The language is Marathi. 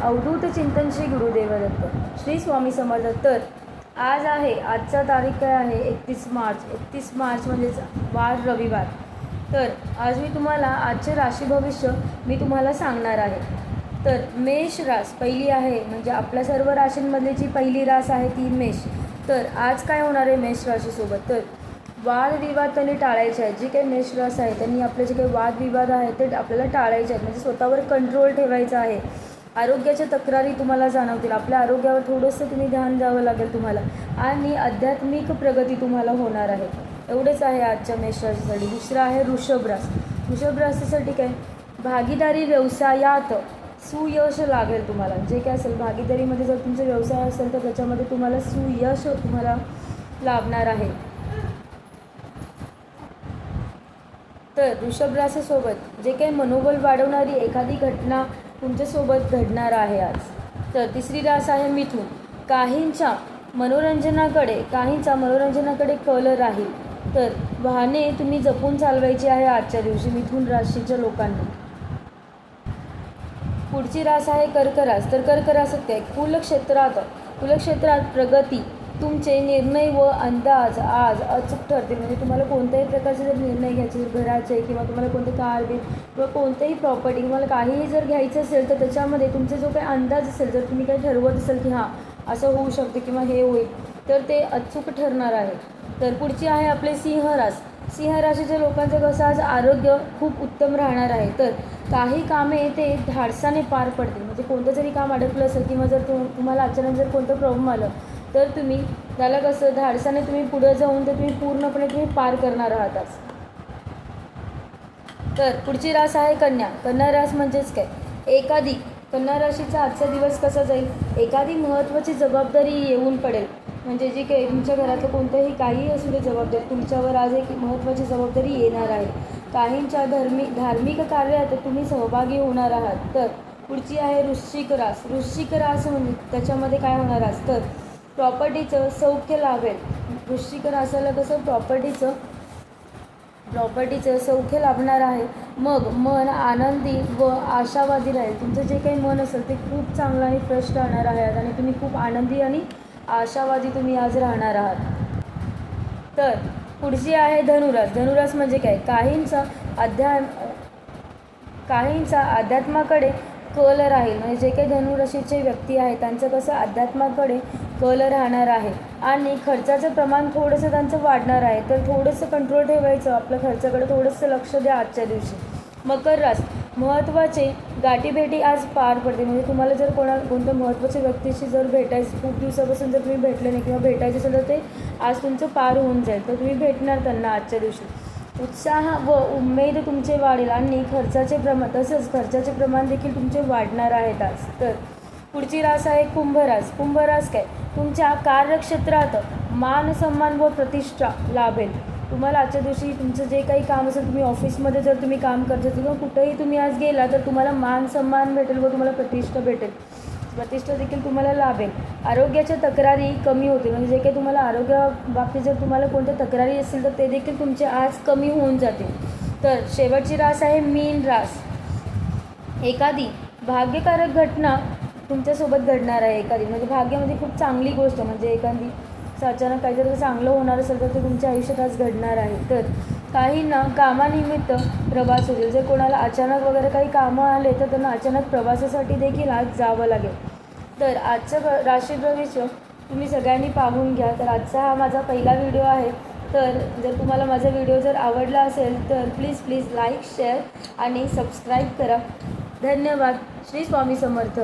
अवधूत चिंतन श्री गुरुदेव दत्त श्री स्वामी समर्थ. तर आज आहे, आजचा तारीख काय आहे? 31 मार्च म्हणजेच वार रविवार. तर आज मी तुम्हाला आजचे राशी भविष्य मी तुम्हाला सांगणार आहे. तर मेष रास पहिली आहे, म्हणजे आपल्या सर्व राशींमधली जी पहिली रास आहे ती मेष. तर आज काय होणार आहे मेष राशीसोबत? तर वादविवाद त्यांनी टाळायचे आहेत. जी काही मेष रास आहे त्यांनी आपले जे काही वादविवाद आहेत ते आपल्याला टाळायचे आहेत, म्हणजे स्वतःवर कंट्रोल ठेवायचा आहे. आरोग्याच्या तक्रारी तुम्हाला जाणवतील. आपल्या आरोग्यावर थोडंसं तुम्ही ध्यान द्यावं लागेल तुम्हाला, आणि आध्यात्मिक प्रगती तुम्हाला होणार आहे. एवढेच आहे आजच्या मेष राशीसाठी. दुसरं आहे वृषभ रास. वृषभ राशीसाठी काय? भागीदारी व्यवसायात सुयश लागेल तुम्हाला. जे काय असेल भागीदारीमध्ये जर तुमचा व्यवसाय असेल तर त्याच्यामध्ये तुम्हाला सुयश तुम्हाला लाभणार आहे. तर वृषभ राशीसोबत जे काही मनोबल वाढवणारी एखादी घटना तुमच्यासोबत घडणार आहे आज. तर तिसरी रास आहे मिथुन. काहींच्या मनोरंजनाकडे कल राहील. तर वाहने तुम्ही जपून चालवायची आहे आजच्या दिवशी मिथुन राशीच्या लोकांनी. पुढची रास आहे कर्क रास. तर कर्क रासात काय? कुलक्षेत्रात प्रगती. तुमचे निर्णय व अंदाज आज अचूक ठरतील. म्हणजे तुम्हाला कोणत्याही प्रकारचे जर निर्णय घ्यायचे, घराचे किंवा तुम्हाला कोणते कार बीर किंवा कोणतेही प्रॉपर्टी तुम्हाला काहीही जर घ्यायचं असेल तर त्याच्यामध्ये तुमचा जो काही अंदाज असेल, जर तुम्ही काही ठरवत असेल की हां असं होऊ शकतं किंवा हे होईल, तर ते अचूक ठरणार आहे. तर पुढची आहे आपले सिंह रास. सिंह राशीच्या लोकांचं कसं आज आरोग्य खूप उत्तम राहणार आहे. तर काही कामे ते धाडसाने पार पडतील. म्हणजे कोणतं जरी काम अडकलं असेल किंवा जर तुम्हाला अचानक जर कोणतं प्रॉब्लेम आलं तर तुम्ही त्याला कसं धाडसाने तुम्ही पुढे जाऊन ते तुम्ही पूर्णपणे पार करणार आहात. तर पुढची रास आहे कन्या. कन्या रास म्हणजेच काय? कन्या राशीचा आजचा दिवस कसा जाईल? एखादी महत्त्वाची जबाबदारी येऊन पडेल. म्हणजे जी काही तुमच्या घरातलं कोणतंही काही असू दे जबाबदारी, तुमच्यावर आज एक महत्त्वाची जबाबदारी येणार आहे. काहींच्या धार्मिक कार्यात तुम्ही सहभागी होणार आहात. तर पुढची आहे वृश्चिक रास. वृश्चिक रास म्हणजे त्याच्यामध्ये काय होणार आज? तर प्रॉपर्टीचं सौख्य लाभेल. वृश्चिक रासाला कसं प्रॉपर्टीचं सौख्य लाभणार आहे. मग मन आनंदी व आशावादी राहील. तुमचं जे काही मन असेल ते खूप चांगलं आणि फ्रेश राहणार आहे आणि तुम्ही खूप आनंदी आणि आशावादी तुम्ही आज राहणार आहात. तर पुढची आहे धनुरास. धनुरास म्हणजे काय? काहींचा अध्यात्माकडे कल राहील. म्हणजे जे काही धनुराशीचे व्यक्ती आहेत त्यांचं कसं अध्यात्माकडे कल राहणार आहे आणि खर्चाचं प्रमाण थोडंसं त्यांचं वाढणार आहे. तर थोडंसं कंट्रोल ठेवायचं, आपल्या खर्चाकडे थोडंसं लक्ष द्या आजच्या दिवशी. मकर रास. महत्त्वाचे गाठीभेटी आज पार पडते. म्हणजे तुम्हाला जर कोणत्या महत्त्वाच्या व्यक्तीशी जर भेटायचं, खूप दिवसापासून जर तुम्ही भेटले नाही किंवा भेटायचं असेल तर ते आज तुमचं पार होऊन जाईल. तर तुम्ही भेटणार त्यांना आजच्या दिवशी. उत्साह व उमेद तुमचे वाढेल आणि खर्चाचे प्रमाण देखील तुमचे वाढणार आहेत आज. तर पुढची रास आहे कुंभरास. कुंभरास काय? तुमच्या कार्यक्षेत्रात मान सन्मान व प्रतिष्ठा लाभेल. तुम्हाला आजच्या दिवशी तुमचं जे काही काम असेल, तुम्ही ऑफिसमध्ये जर तुम्ही काम करत असाल किंवा कुठेही तुम्ही आज गेला तर तुम्हाला मान सन्मान भेटेल व तुम्हाला प्रतिष्ठा देखील तुम्हाला लाभेल. आरोग्याच्या तक्रारी कमी होतील. म्हणजे जे काही तुम्हाला आरोग्याबाबतीत जर तुम्हाला कोणत्या तक्रारी असतील तर ते देखील तुमचे आज कमी होऊन जातील. तर शेवटची रास आहे मीन रास. एखादी भाग्यकारक घटना तुमच्यासोबत घडणार आहे. म्हणजे भाग्य म्हणजे खूप चांगली गोष्ट, म्हणजे एखादी अचानक काहीतरी चांगलं होणार असेल तर ते तुमच्या आयुष्यात आज घडणार आहे. तर काहींना कामानिमित्त प्रवास होईल. जर कोणाला अचानक वगैरे काही कामं आले तर त्यांना अचानक प्रवासासाठी देखील आज जावं लागेल. तर आजचं राशी भविष्य तुम्ही सगळ्यांनी पाहून घ्या. तर आजचा हा माझा पहिला व्हिडिओ आहे. तर जर तुम्हाला माझा व्हिडिओ जर आवडला असेल तर प्लीज लाईक, शेअर आणि सबस्क्राईब करा. धन्यवाद. श्री स्वामी समर्थ.